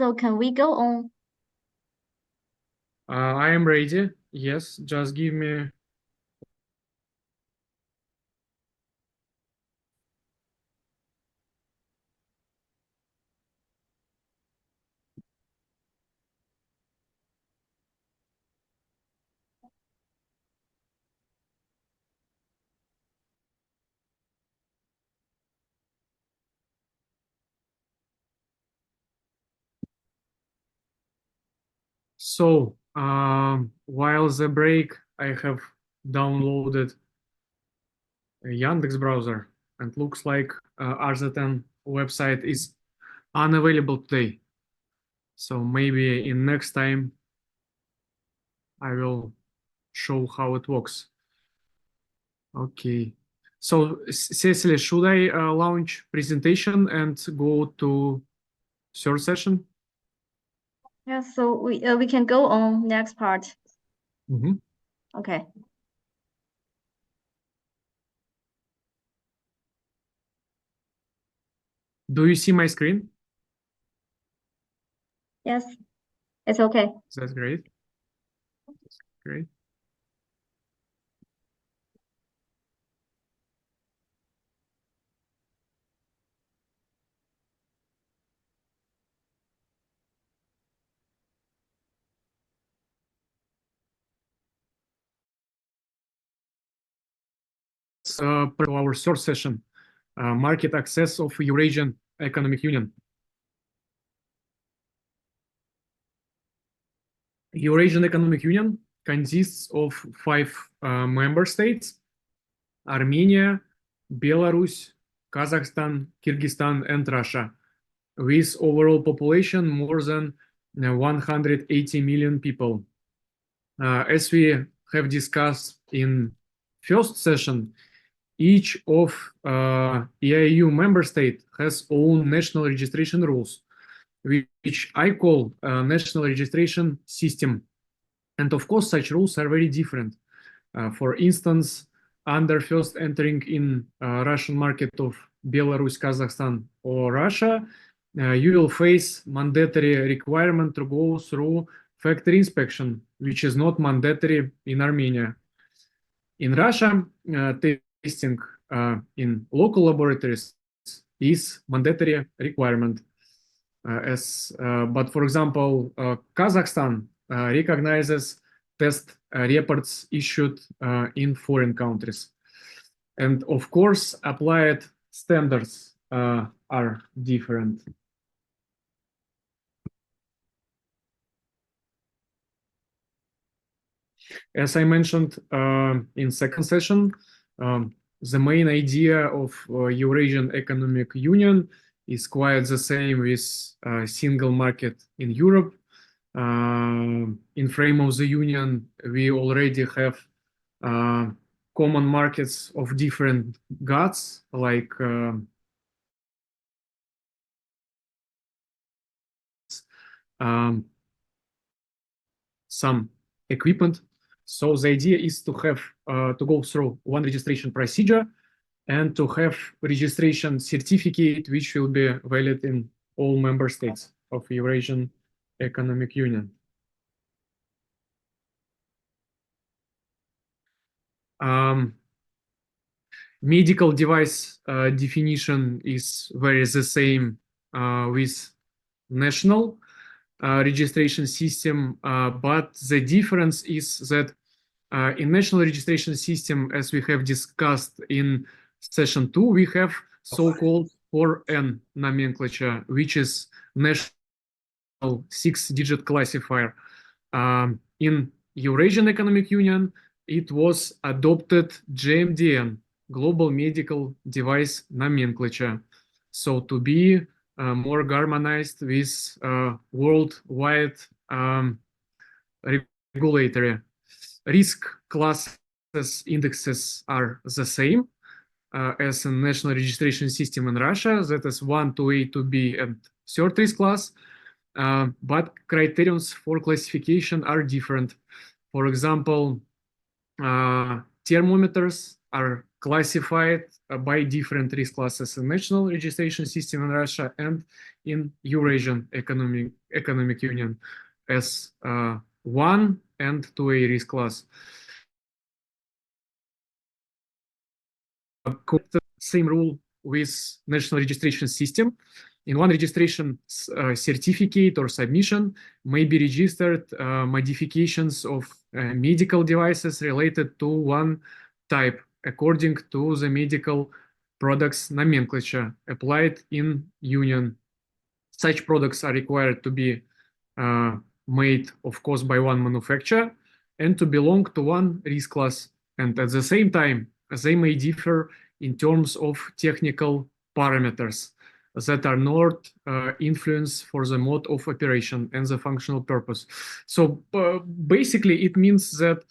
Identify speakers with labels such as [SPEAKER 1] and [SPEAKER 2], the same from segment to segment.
[SPEAKER 1] So can we go on?
[SPEAKER 2] I am ready. Yes, just give me. So, while the break, I have downloaded a Yandex browser, and looks like RZN website is unavailable today. So maybe in next time I will show how it works. Okay. So Cecily, should I launch presentation and go to third session?
[SPEAKER 1] Yeah, so we can go on next part. Okay.
[SPEAKER 2] Do you see my screen?
[SPEAKER 1] Yes, it's okay.
[SPEAKER 2] That's great. Great. Our third session, market access of Eurasian Economic Union. Eurasian Economic Union consists of 5 member states: Armenia, Belarus, Kazakhstan, Kyrgyzstan, and Russia, with overall population more than 180 million people. As we have discussed in first session, each of EIU member state has own national registration rules, which I call national registration system. And of course, such rules are very different. For instance, under first entering in Russian market of Belarus, Kazakhstan, or Russia, you will face mandatory requirement to go through factory inspection, which is not mandatory in Armenia. In Russia, testing in local laboratories is mandatory requirement. But for example, Kazakhstan recognizes test reports issued in foreign countries. And of course, applied standards are different. As I mentioned in second session, the main idea of Eurasian Economic Union is quite the same with single market in Europe. In frame of the union, we already have common markets of different goods, like some equipment. So the idea is to have to go through one registration procedure and to have registration certificate which will be valid in all member states of Eurasian Economic Union. Medical device definition is very the same with national registration system, but the difference is that in national registration system, as we have discussed in session 2, we have so-called 4N nomenclature, which is national 6-digit classifier. In Eurasian Economic Union, it was adopted GMDN, Global Medical Device Nomenclature, so to be more harmonized with worldwide regulatory. Risk classes indexes are the same as a national registration system in Russia, that is 1, 2A, 2B, and third risk class. But criterions for classification are different. For example, thermometers are classified by different risk classes in national registration system in Russia and in Eurasian Economic Union as 1 and 2A risk class. Same rule with national registration system. In one registration certificate or submission may be registered modifications of medical devices related to one type according to the medical products nomenclature applied in Union. Such products are required to be made, of course, by one manufacturer and to belong to one risk class. And at the same time, they may differ in terms of technical parameters that are not influence for the mode of operation and the functional purpose. So basically, it means that,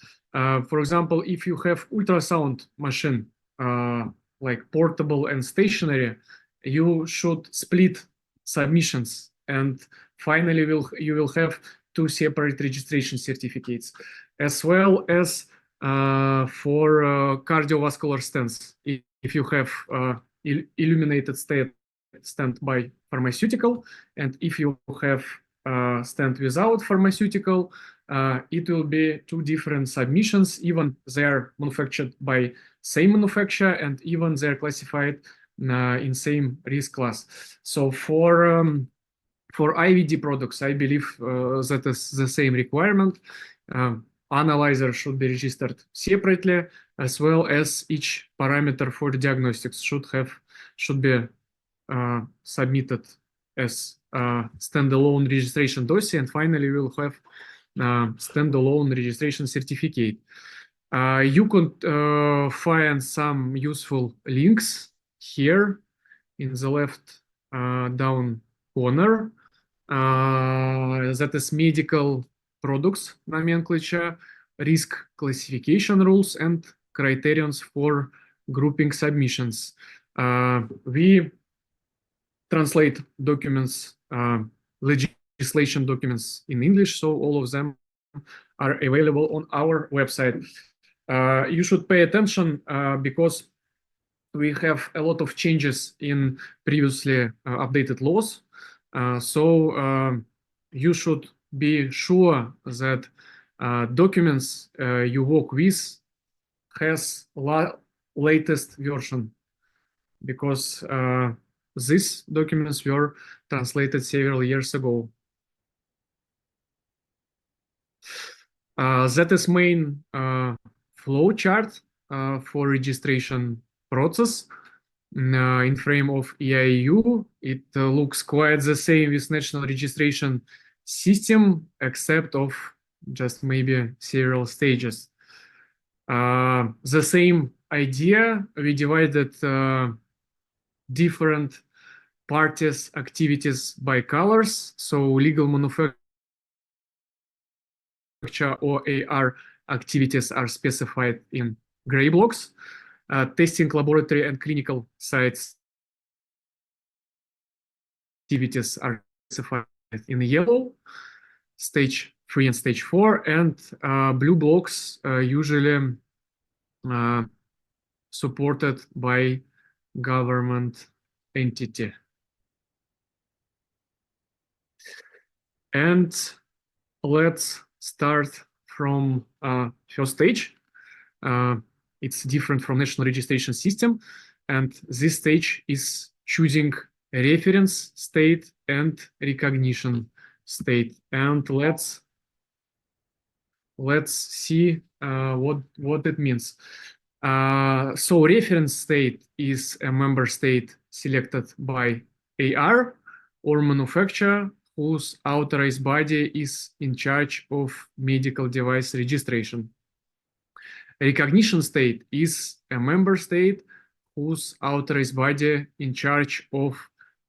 [SPEAKER 2] for example, if you have ultrasound machine, like portable and stationary, you should split submissions, and finally you will have 2 separate registration certificates, as well as for cardiovascular stents. If you have illuminated stent by pharmaceutical, and if you have stent without pharmaceutical, it will be 2 different submissions, even they're manufactured by same manufacturer and even they're classified in same risk class. So for IVD products, I believe that is the same requirement. Analyzer should be registered separately, as well as each parameter for the diagnostics should be submitted as standalone registration dossier, and finally we'll have standalone registration certificate. You could find some useful links here in the left down corner. That is medical products nomenclature, risk classification rules, and criterions for grouping submissions. We translate documents, legislation documents in English, so all of them are available on our website. You should pay attention because we have a lot of changes in previously updated laws. So you should be sure that documents you work with has latest version, because these documents were translated several years ago. That is main flow chart for registration process in frame of EIU. It looks quite the same with national registration system, except of just maybe several stages. The same idea, we divided different parties' activities by colors. So legal manufacture or AR activities are specified in gray blocks. Testing, laboratory, and clinical sites activities are specified in yellow, stage 3 and stage 4, and blue blocks usually supported by government entity. And let's start from first stage. It's different from national registration system, and this stage is choosing a reference state and recognition state. And let's see what it means. So reference state is a member state selected by AR or manufacturer whose authorized body is in charge of medical device registration. Recognition state is a member state whose authorized body in charge of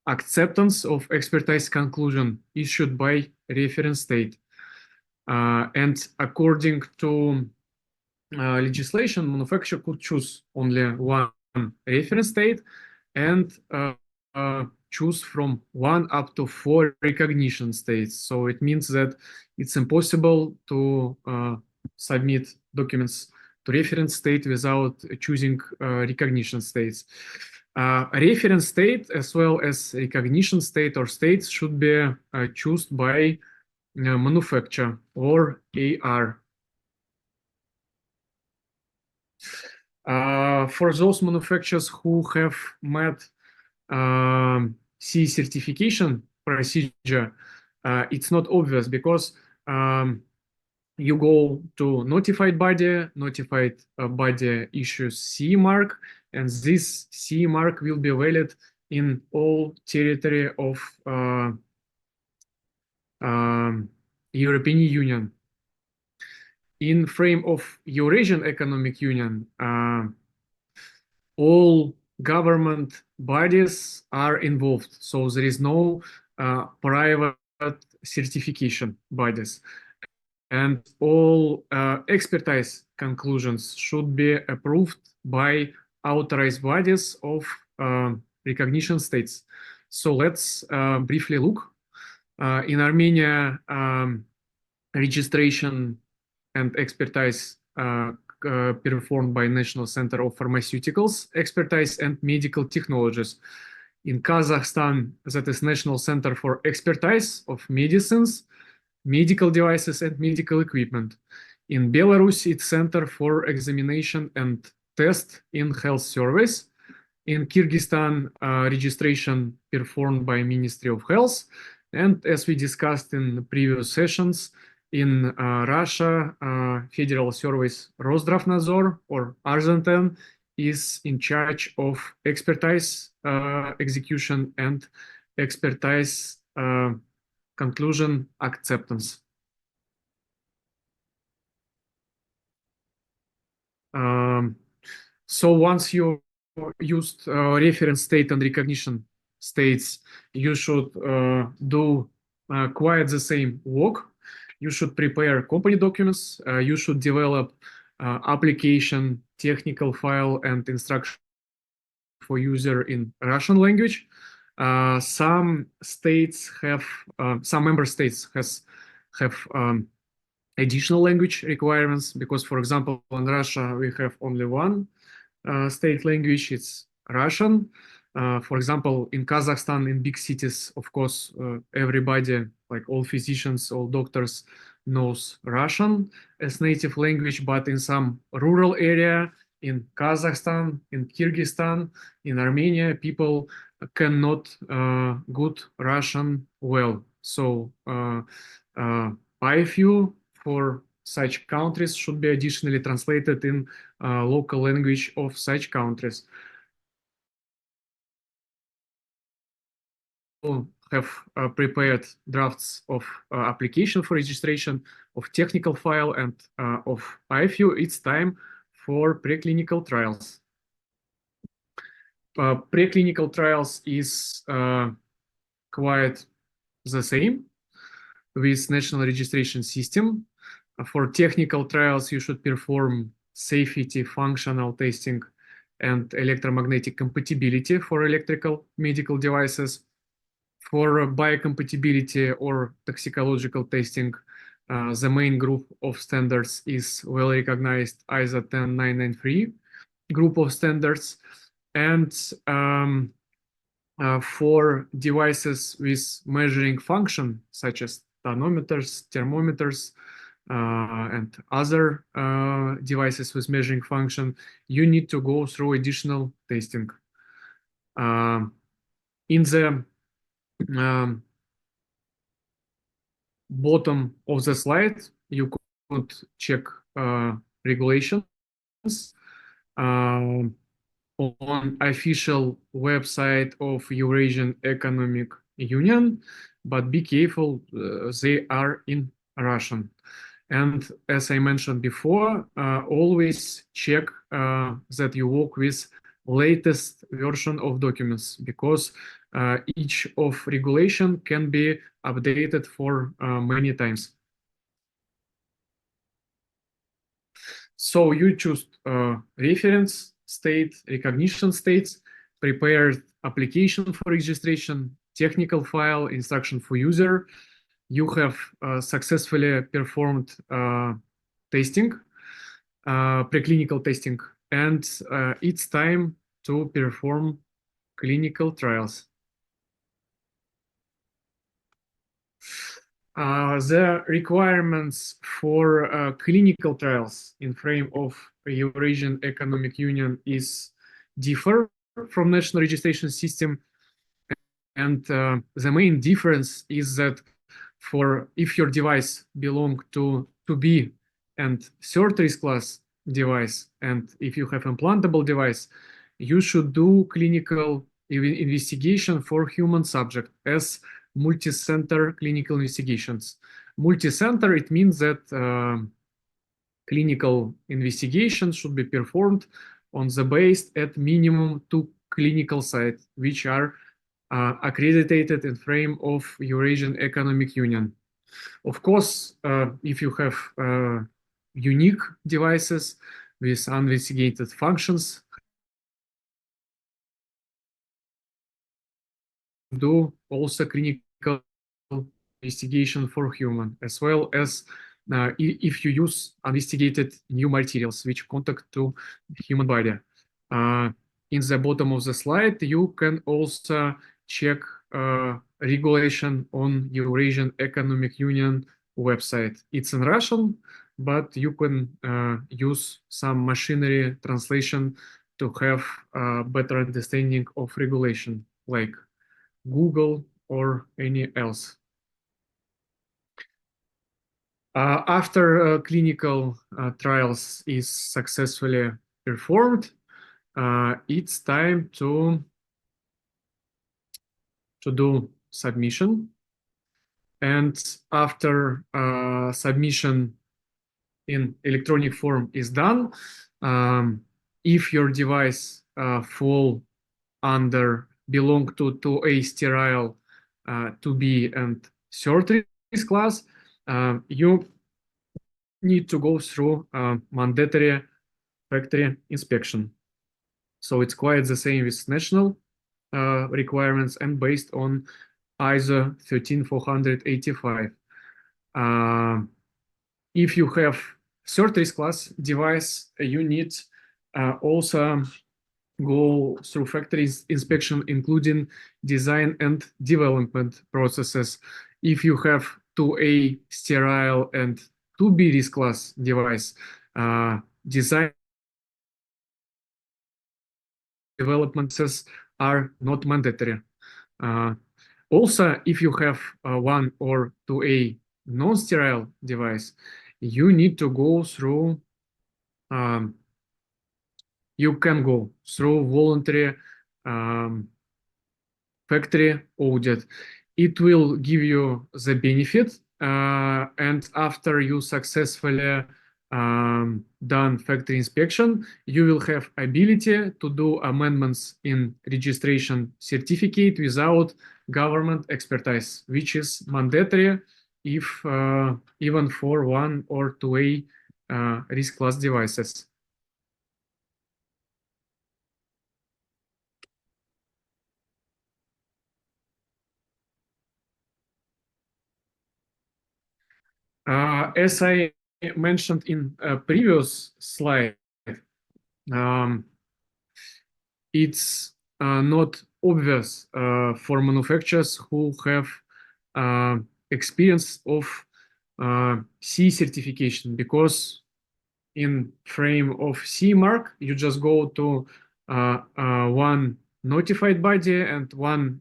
[SPEAKER 2] acceptance of expertise conclusion issued by reference state. And according to legislation, manufacturer could choose only one reference state and choose from 1 up to 4 recognition states. So it means that it's impossible to submit documents to reference state without choosing recognition states. Reference state as well as recognition state or states should be chosen by manufacturer or AR. For those manufacturers who have met CE certification procedure, it's not obvious because you go to notified body issues CE mark, and this CE mark will be valid in all territory of European Union. In frame of Eurasian Economic Union, all government bodies are involved, so there is no private certification bodies, and all expertise conclusions should be approved by authorized bodies of recognition states. So let's briefly look. In Armenia, registration and expertise performed by National Center of Pharmaceuticals Expertise and Medical Technologies. In Kazakhstan, that is National Center for Expertise of Medicines, Medical Devices and Medical Equipment. In Belarus, it's Center for Examination and Test in Health Service. In Kyrgyzstan, registration performed by Ministry of Health. And as we discussed in previous sessions, in Russia, Federal Service Roszdravnadzor or Argentine is in charge of expertise execution and expertise conclusion acceptance. So once you used reference state and recognition states, you should do quite the same work. You should prepare company documents. You should develop application, technical file, and instruction for user in Russian language. Some states have, some member states have additional language requirements because, for example, in Russia we have only one state language, it's Russian. For example, in Kazakhstan, in big cities, of course, everybody, like all physicians, all doctors, knows Russian as native language, but in some rural area, in Kazakhstan, in Kyrgyzstan, in Armenia, people cannot good Russian well. So IFU for such countries should be additionally translated in local language of such countries. Have prepared drafts of application for registration, of technical file, and of IFU. It's time for preclinical trials. Preclinical trials is quite the same with national registration system. For technical trials, you should perform safety, functional testing, and electromagnetic compatibility for electrical medical devices. For biocompatibility or toxicological testing, the main group of standards is well-recognized ISO 10993 group of standards. And for devices with measuring function, such as tonometers, thermometers, and other devices with measuring function, you need to go through additional testing. In the bottom of the slide, you could check regulations on official website of Eurasian Economic Union, but be careful, they are in Russian. And as I mentioned before, always check that you work with latest version of documents, because each of regulation can be updated for many times. So you choose reference state, recognition states, prepared application for registration, technical file, instruction for user. You have successfully performed testing. preclinical testing, and it's time to perform clinical trials. The requirements for clinical trials in frame of Eurasian Economic Union is differ from national registration system, and the main difference is that for if your device belong to 2B and third risk class device, and if you have implantable device, you should do clinical investigation for human subject as multi-center clinical investigations. Multi-center, it means that clinical investigation should be performed on the base at minimum 2 clinical sites, which are accredited in frame of Eurasian Economic Union. Of course, if you have unique devices with uninvestigated functions, do also clinical investigation for human, as well as if you use investigated new materials which contact to human body. In the bottom of the slide, you can also check regulation on Eurasian Economic Union website. It's in Russian, but you can use some machinery translation to have a better understanding of regulation, like Google or any else. After clinical trials is successfully performed, it's time to do submission. And after submission in electronic form is done, if your device belong to 2A sterile, 2B and third risk class, you need to go through mandatory factory inspection. So it's quite the same with national requirements and based on ISO 13485. If you have third risk class device, you need also go through factory inspection, including design and development processes. If you have 2A sterile and 2B risk class device, design development processes are not mandatory. Also, if you have 1 or 2A non-sterile device, you need to go through you can go through voluntary factory audit. It will give you the benefit, and after you successfully done factory inspection, you will have ability to do amendments in registration certificate without government expertise, which is mandatory if even for 1 or 2A risk class devices. As I mentioned in a previous slide, it's not obvious for manufacturers who have experience of C certification, because in frame of C mark, you just go to one notified body and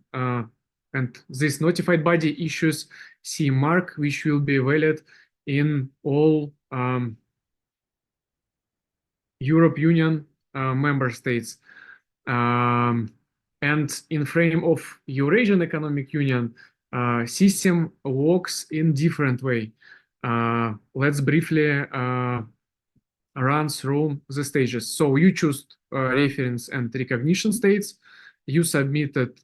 [SPEAKER 2] this notified body issues C mark, which will be valid in all Europe Union member states. And in frame of Eurasian Economic Union, system works in different way. Let's briefly run through the stages. So you choose reference and recognition states. You submitted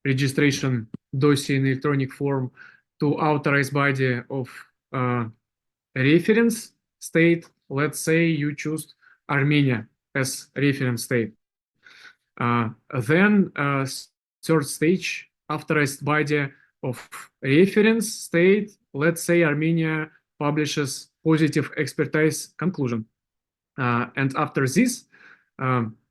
[SPEAKER 2] registration dossier in electronic form to authorized body of reference state. Let's say you choose Armenia as reference state. Then third stage, authorized body of reference state. Let's say Armenia publishes positive expertise conclusion. And after this,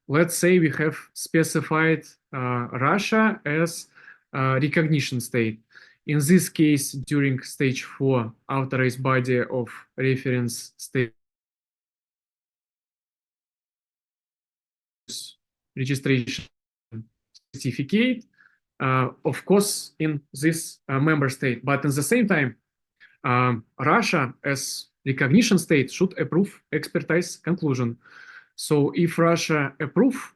[SPEAKER 2] let's say we have specified Russia as a recognition state. In this case, during stage 4, authorized body of reference state registration certificate, of course, in this member state. But at the same time, Russia as recognition state should approve expertise conclusion. So if Russia approve,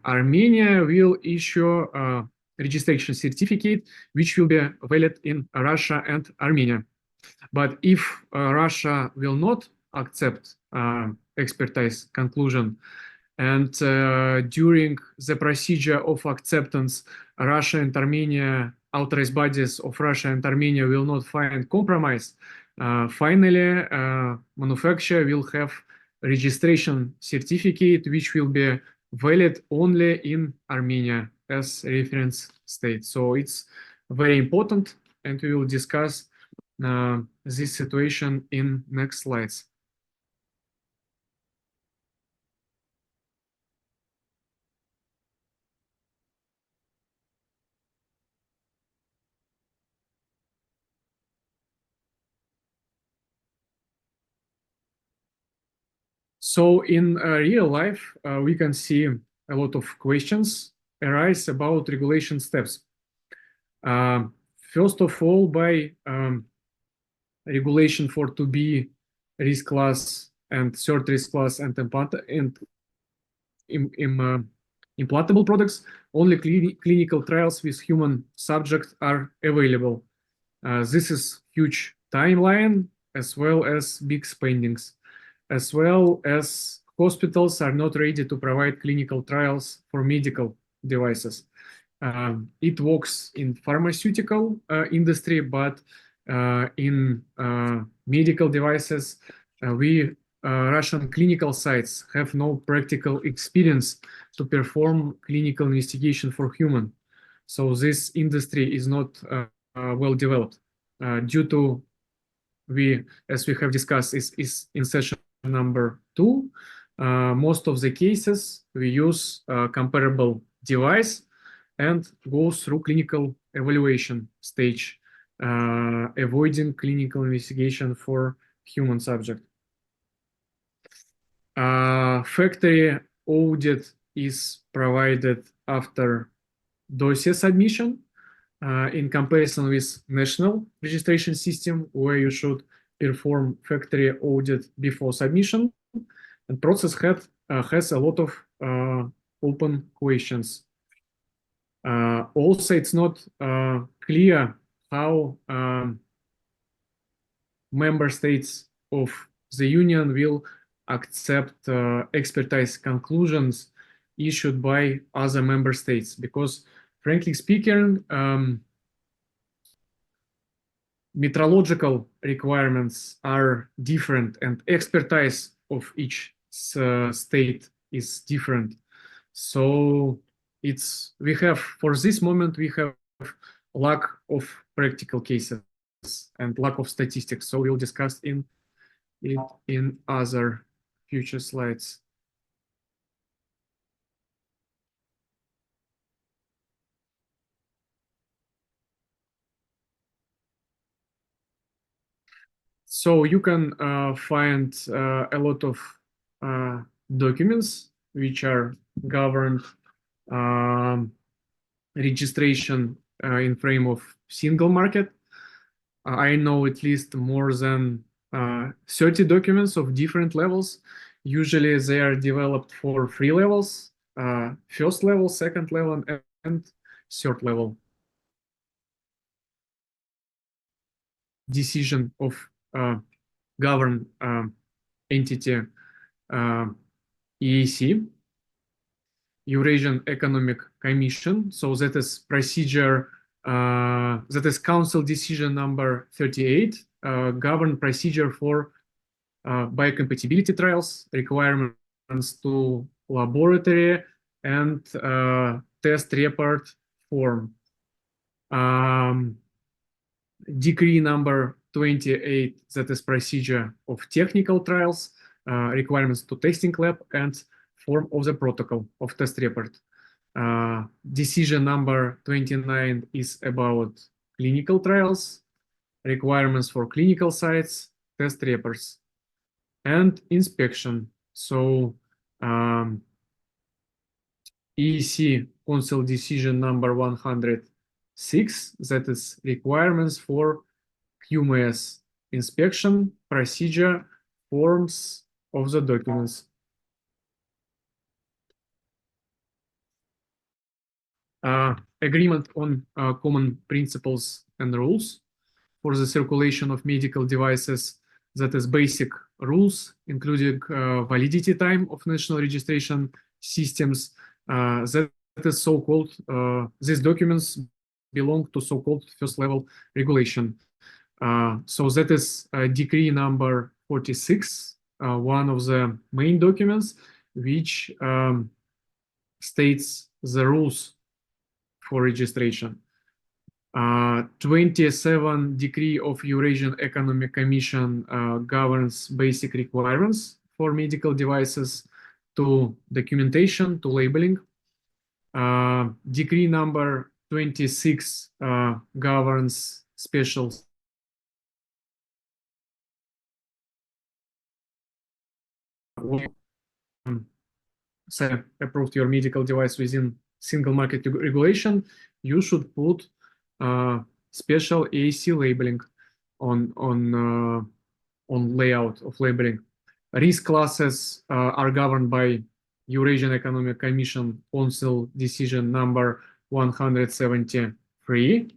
[SPEAKER 2] Armenia will issue a registration certificate, which will be valid in Russia and Armenia. But if Russia will not accept expertise conclusion, and during the procedure of acceptance, Russia and Armenia, authorized bodies of Russia and Armenia will not find compromise, finally, manufacturer will have registration certificate, which will be valid only in Armenia as reference state. So it's very important, and we will discuss this situation in next slides. So in real life, we can see a lot of questions arise about regulation steps. First of all, by regulation for 2B risk class and third risk class and implantable products, only clinical trials with human subjects are available. This is huge timeline as well as big spendings, as well as hospitals are not ready to provide clinical trials for medical devices. It works in pharmaceutical industry, but in medical devices, Russian clinical sites have no practical experience to perform clinical investigation for human. So this industry is not well developed due to as we have discussed is in session number 2, most of the cases we use comparable device and go through clinical evaluation stage, avoiding clinical investigation for human subject. Factory audit is provided after dossier submission in comparison with national registration system, where you should perform factory audit before submission. And process has a lot of open questions. Also, it's not clear how member states of the Union will accept expertise conclusions issued by other member states, because frankly speaking, metrological requirements are different and expertise of each state is different. So for this moment, we have lack of practical cases and lack of statistics. So we'll discuss it in other future slides. So you can find a lot of documents which are governed registration in frame of single market. I know at least more than 30 documents of different levels. Usually they are developed for 3 levels, first level, second level, and third level. Decision of governed entity EAC, Eurasian Economic Commission. So that is procedure, that is Council Decision number 38, governed procedure for biocompatibility trials, requirements to laboratory, and test report form. decree number 28, that is procedure of technical trials, requirements to testing lab, and form of the protocol of test report. Decision number 29 is about clinical trials, requirements for clinical sites, test reports, and inspection. So EEC Council decision number 106, that is requirements for QMS inspection, procedure, forms of the documents. Agreement on common principles and rules for the circulation of medical devices, that is basic rules, including validity time of national registration systems. That is so-called, these documents belong to so-called first level regulation. So that is decree number 46, one of the main documents, which states the rules for registration. 27 decree of Eurasian Economic Commission governs basic requirements for medical devices to documentation, to labeling. Decree number 26 governs special say approved your medical device within single market regulation, you should put special AAC labeling on layout of labeling. Risk classes are governed by Eurasian Economic Commission Council decision number 173.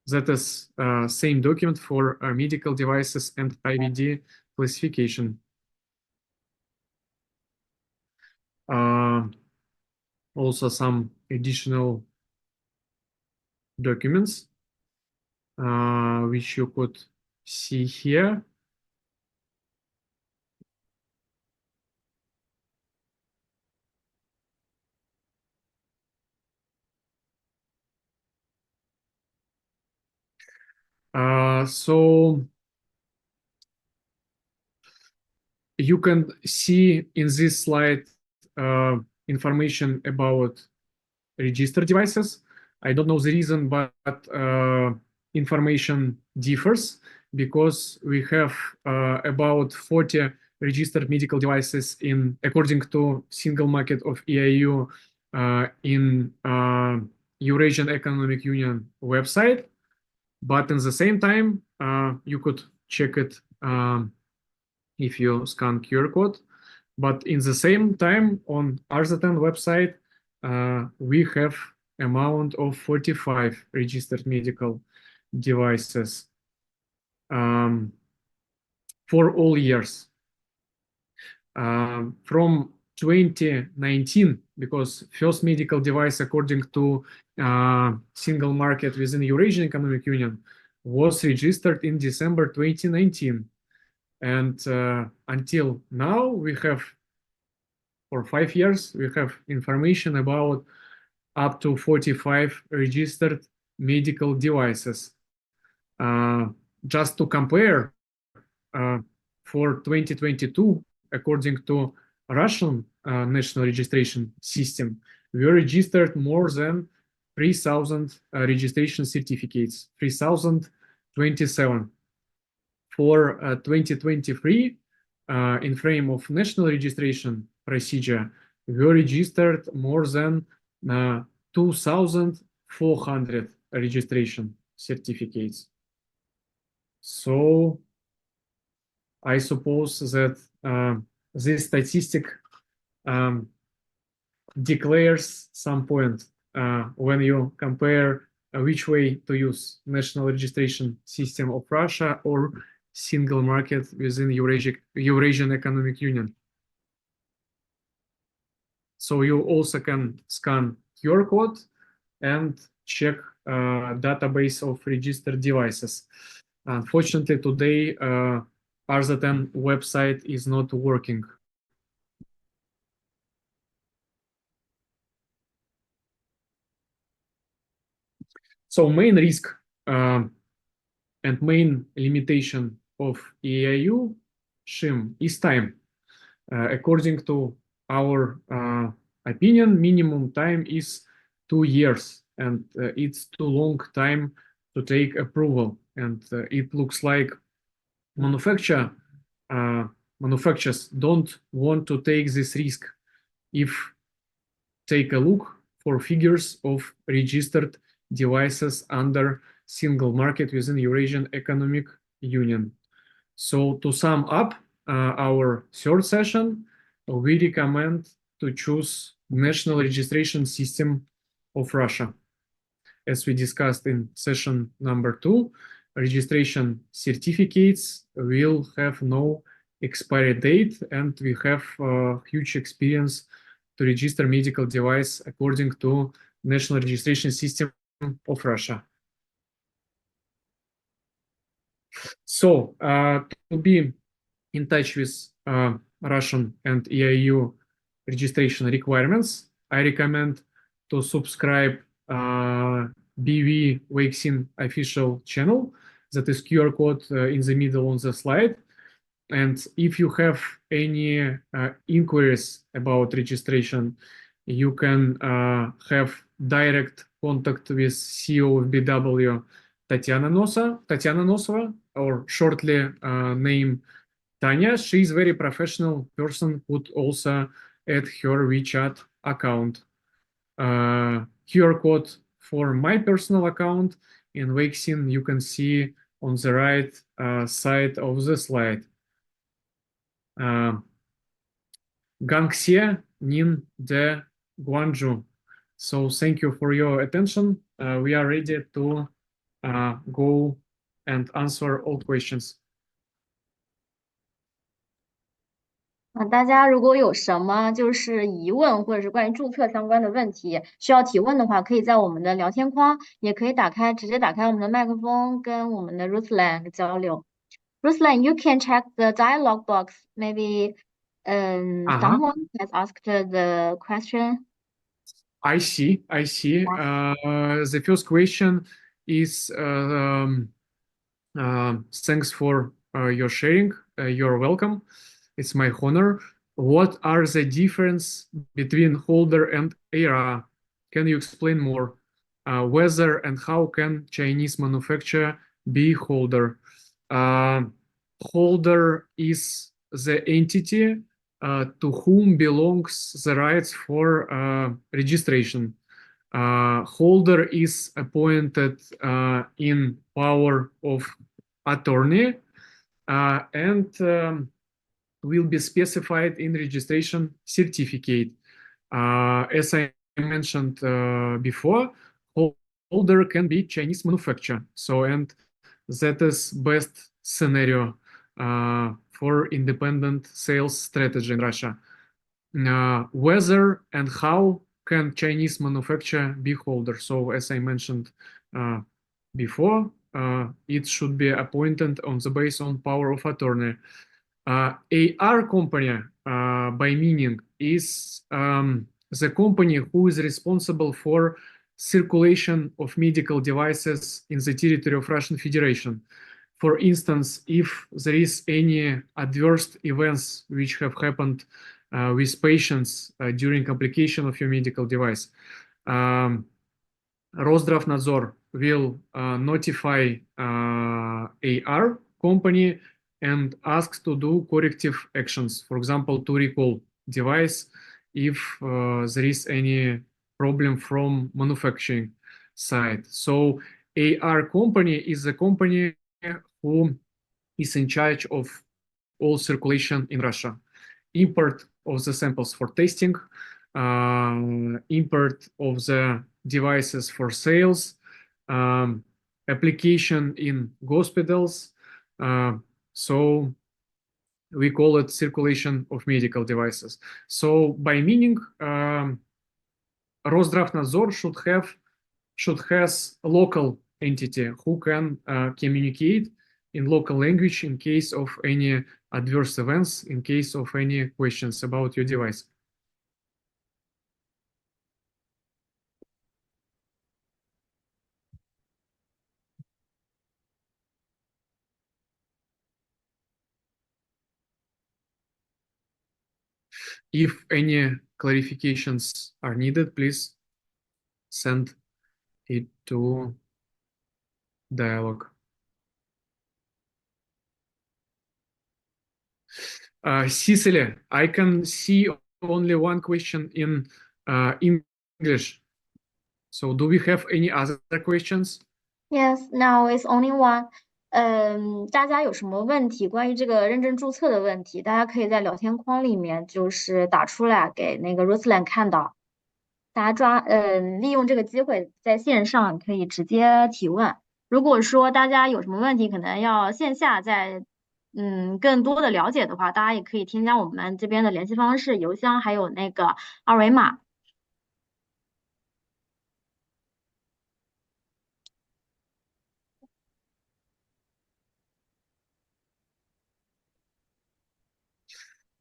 [SPEAKER 2] That is same document for medical devices and IVD classification. Also some additional documents which you could see here. So you can see in this slide information about registered devices. I don't know the reason, but information differs because we have about 40 registered medical devices in, according to single market of EIU in Eurasian Economic Union website. But in the same time, you could check it if you scan QR code. But in the same time, on RZN website, we have amount of 45 registered medical devices for all years. From 2019, because first medical device according to single market within Eurasian Economic Union was registered in December 2019. And until now, we have, for 5 years, we have information about up to 45 registered medical devices. Just to compare, for 2022, according to Russian national registration system, we registered more than 3,000 registration certificates, 3,027. For 2023, in frame of national registration procedure, we registered more than 2,400 registration certificates. So I suppose that this statistic declares some point when you compare which way to use national registration system of Russia or single market within Eurasian Economic Union. So you also can scan QR code and check database of registered devices. Unfortunately, today RZN website is not working. So main risk and main limitation of EIU SHIM is time. According to our opinion, minimum time is 2 years, and it's too long time to take approval. And it looks like manufacturers don't want to take this risk. If take a look for figures of registered devices under single market within Eurasian Economic Union. So to sum up our third session, we recommend to choose national registration system of Russia. As we discussed in session number 2, registration certificates will have no expiry date, and we have huge experience to register medical device according to national registration system of Russia. So to be in touch with Russian and EIU registration requirements, I recommend to subscribe BV Wakesin official channel. That is QR code in the middle on the slide. And if you have any inquiries about registration, you can have direct contact with CEO of BW, Tatiana Nosova, or shortly name Tanya. She's a very professional person, could also add her WeChat account. QR code for my personal account in Wakesin you can see on the right side of the slide. Gangxie Nin de Guangzhou. So thank you for your attention. We are ready to go and answer all questions.
[SPEAKER 1] 大家如果有什么就是疑问，或者是关于注册相关的问题需要提问的话，可以在我们的聊天框，也可以直接打开我们的麦克风，跟我们的 Ruslan 交流。Ruslan, you can check the dialog box. Maybe someone has asked the question.
[SPEAKER 2] I see. The first question is thanks for your sharing. You're welcome. It's my honor. What are the difference between holder and AR? Can you explain more? Whether and how can Chinese manufacturer be holder? Holder is the entity to whom belongs the rights for registration. Holder is appointed in power of attorney and will be specified in registration certificate. As I mentioned before, holder can be Chinese manufacturer. So, and that is best scenario for independent sales strategy in Russia. Whether and how can Chinese manufacturer be holder? So, as I mentioned before, it should be appointed on the basis on power of attorney. AR company, by meaning, is the company who is responsible for circulation of medical devices in the territory of Russian Federation. For instance, if there is any adverse events which have happened with patients during application of your medical device, Roszdravnadzor will notify AR company and ask to do corrective actions, for example, to recall device if there is any problem from manufacturing side. So AR company is a company who is in charge of all circulation in Russia. Import of the samples for testing, import of the devices for sales, application in hospitals. So we call it circulation of medical devices. So by meaning, Roszdravnadzor should has a local entity who can communicate in local language in case of any adverse events, in case of any questions about your device. If any clarifications are needed, please send it to dialogue. Cicely, I can see only one question in English. So do we have any other questions?
[SPEAKER 1] Yes, now it's only one.大家有什么问题？关于这个认证注册的问题，大家可以在聊天框里面就是打出来给那个 Ruslan 看到。大家利用这个机会在线上可以直接提问。如果说大家有什么问题，可能要线下再更多的了解的话，大家也可以添加我们这边的联系方式、邮箱，还有那个二维码。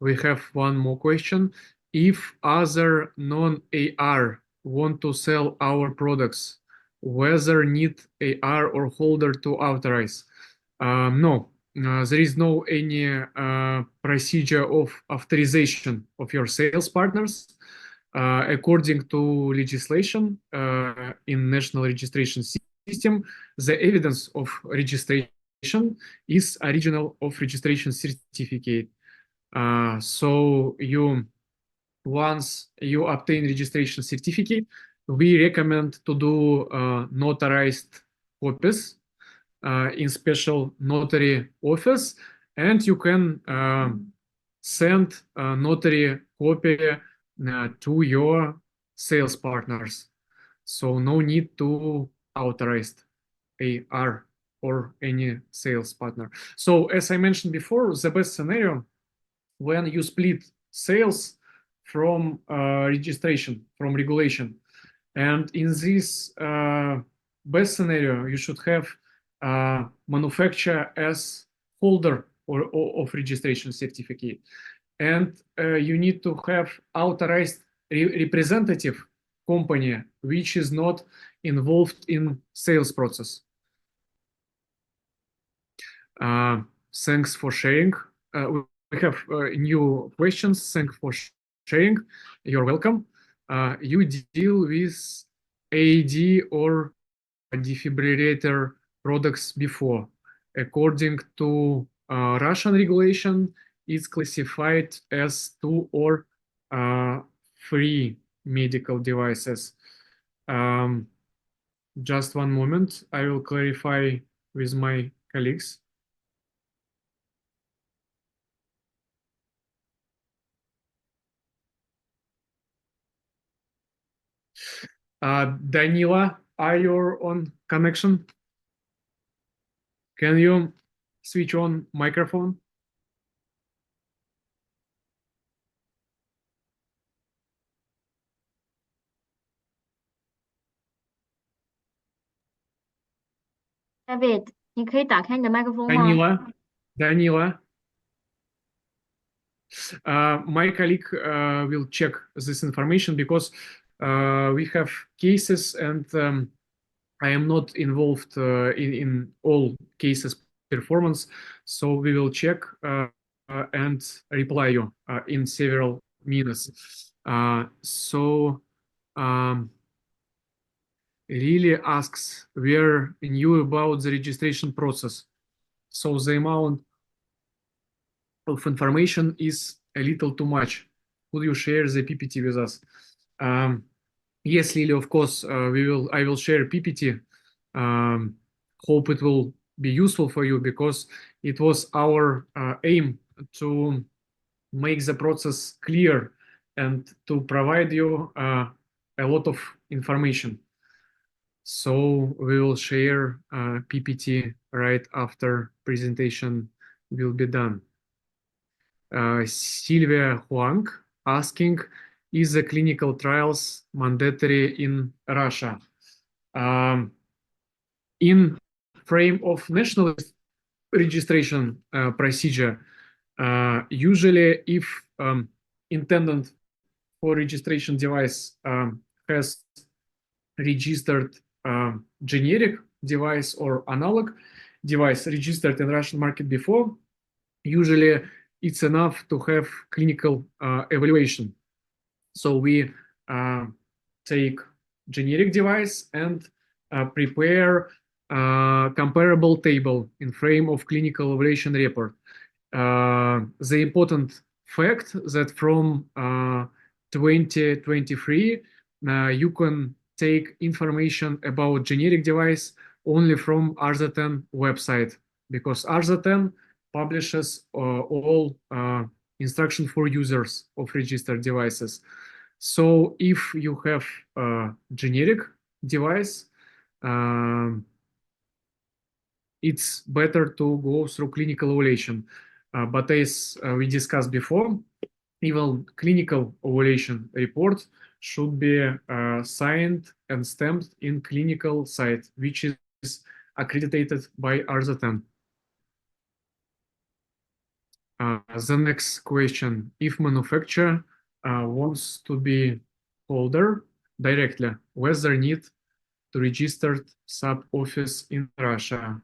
[SPEAKER 2] We have one more question. If other non-AR want to sell our products, whether need AR or holder to authorize? No, there is no any procedure of authorization of your sales partners. According to legislation in national registration system, the evidence of registration is original of registration certificate. So once you obtain registration certificate, we recommend to do notarized copies in special notary office, and you can send a notary copy to your sales partners. So no need to authorize AR or any sales partner. So as I mentioned before, the best scenario when you split sales from registration, from regulation. And in this best scenario, you should have manufacturer as holder of registration certificate. And you need to have authorized representative company which is not involved in sales process. Thanks for sharing. We have new questions. Thanks for sharing. You're welcome. You deal with AED or defibrillator products before. According to Russian regulation, it's classified as 2 or 3 medical devices. Just one moment. I will clarify with my colleagues. Danila, are you on connection? Can you switch on microphone?
[SPEAKER 1] David，你可以打开你的麦克风吗？
[SPEAKER 2] Danila, my colleague will check this information because we have cases and I am not involved in all cases performance, so we will check and reply you in several minutes. Lily asks, where knew about the registration process. So the amount of information is a little too much. Could you share the PPT with us? Yes, Lily, of course, I will share PPT. Hope it will be useful for you because it was our aim to make the process clear and to provide you a lot of information. So we will share PPT right after presentation will be done. Sylvia Huang asking, is the clinical trials mandatory in Russia? In frame of national registration procedure, usually if intendant for registration device has registered generic device or analog device registered in Russian market before, usually it's enough to have clinical evaluation. So we take generic device and prepare comparable table in frame of clinical evaluation report. The important fact that from 2023, you can take information about generic device only from ARZA10 website, because ARZA10 publishes all instruction for users of registered devices. So if you have a generic device, it's better to go through clinical evaluation. But as we discussed before, even clinical evaluation report should be signed and stamped in clinical site, which is accredited by ARZA10. The next question, if manufacturer wants to be holder directly, whether need to register sub office in Russia.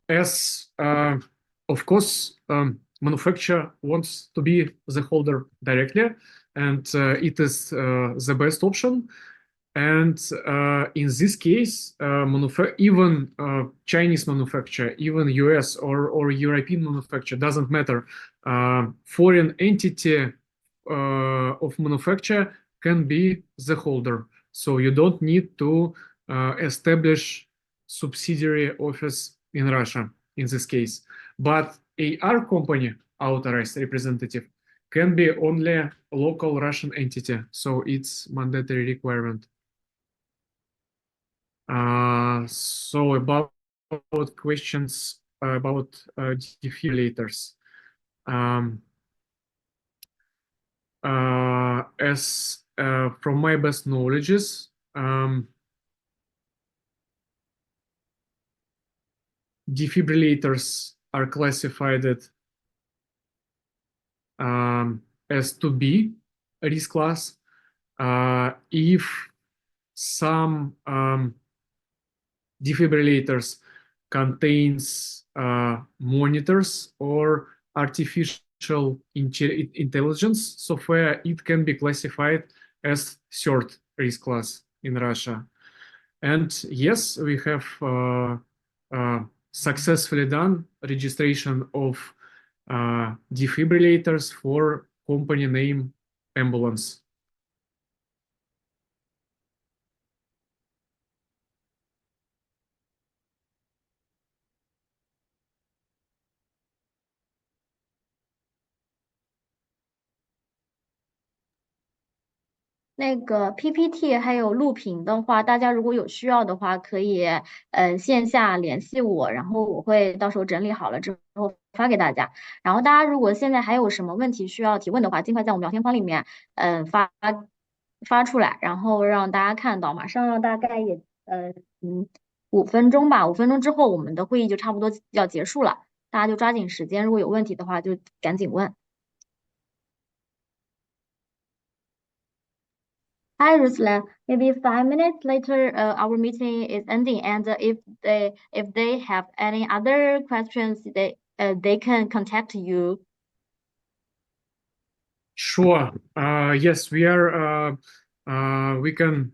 [SPEAKER 2] As of course, manufacturer wants to be the holder directly, and it is the best option. And in this case, even Chinese manufacturer, even US or European manufacturer, doesn't matter. Foreign entity of manufacturer can be the holder. So you don't need to establish subsidiary office in Russia in this case. But AR company authorized representative can be only a local Russian entity. So it's mandatory requirement. So about questions about defibrillators. As from my best knowledges, defibrillators are classified as to be a risk class if some defibrillators contains monitors or artificial intelligence software, it can be classified as third risk class in Russia. And yes, we have successfully done registration of defibrillators for company name Ambulance.
[SPEAKER 1] 那个 PPT 还有录屏的话，大家如果有需要的话，可以线下联系我，然后我会到时候整理好了之后发给大家。然后大家如果现在还有什么问题需要提问的话，尽快在我们聊天框里面发出来，然后让大家看到。马上大概也5分钟吧，5分钟之后我们的会议就差不多要结束了，大家就抓紧时间，如果有问题的话就赶紧问。Hi, Ruslan. Maybe 5 minutes later, our meeting is ending, and if they have any other questions, they can contact you.
[SPEAKER 2] Sure. Yes, we are. We can.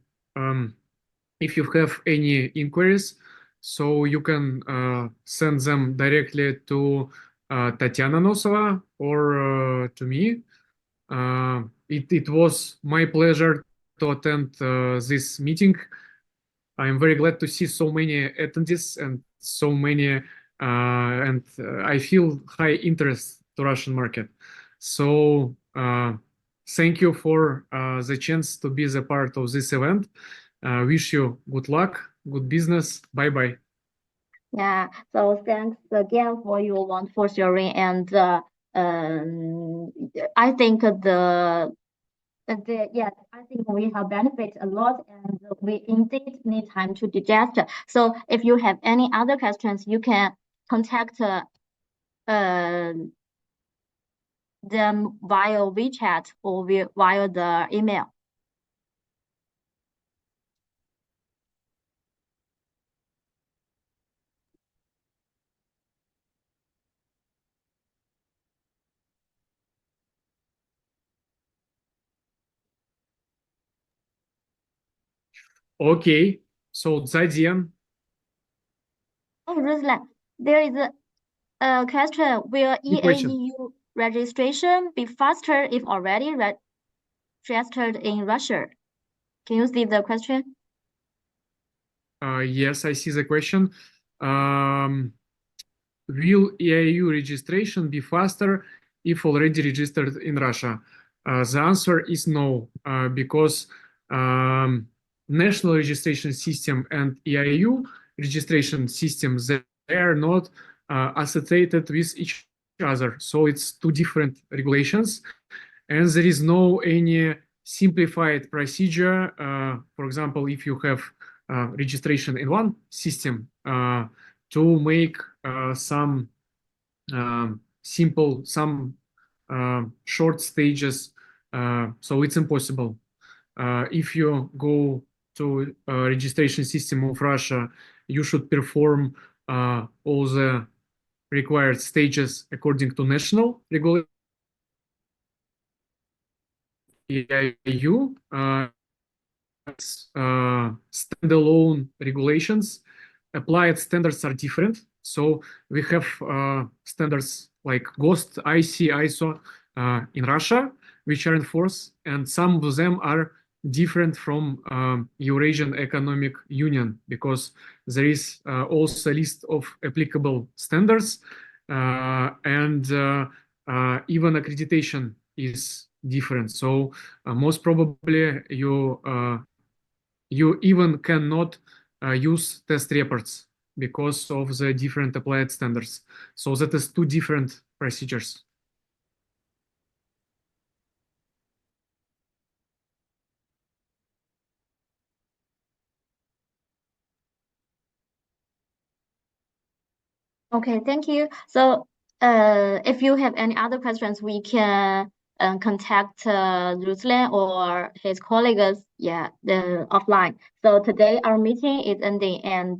[SPEAKER 2] If you have any inquiries, so you can send them directly to Tatiana Nosova or to me. It was my pleasure to attend this meeting. I'm very glad to see so many attendees and so many, and I feel high interest to Russian market. So thank you for the chance to be the part of this event. Wish you good luck, good business. Bye bye.
[SPEAKER 1] Yeah. So thanks again for your wonderful sharing, and I think yes, I think we have benefit a lot, and we indeed need time to digest. So if you have any other questions, you can contact them via WeChat or via the email.
[SPEAKER 2] Okay, so Zaijian.
[SPEAKER 1] Oh, Ruslan, there is a question. Will
[SPEAKER 2] New question.
[SPEAKER 1] EAEU registration be faster if already registered in Russia? Can you see the question?
[SPEAKER 2] Yes, I see the question. Will EAU registration be faster if already registered in Russia? The answer is no, because national registration system and EIU registration system, they are not associated with each other. So it's two different regulations, and there is no any simplified procedure. For example, if you have registration in one system, to make some simple, some short stages. So it's impossible. If you go to registration system of Russia, you should perform all the required stages according to national regulation. EU standalone regulations. Applied standards are different. So we have standards like GOST, IC, ISO in Russia, which are enforced, and some of them are different from Eurasian Economic Union because there is also a list of applicable standards, and even accreditation is different. So most probably you even cannot use test reports because of the different applied standards. So that is two different procedures.
[SPEAKER 1] Okay, thank you. So, if you have any other questions, we can contact Ruslan or his colleagues, yeah, offline. So today our meeting is ending, and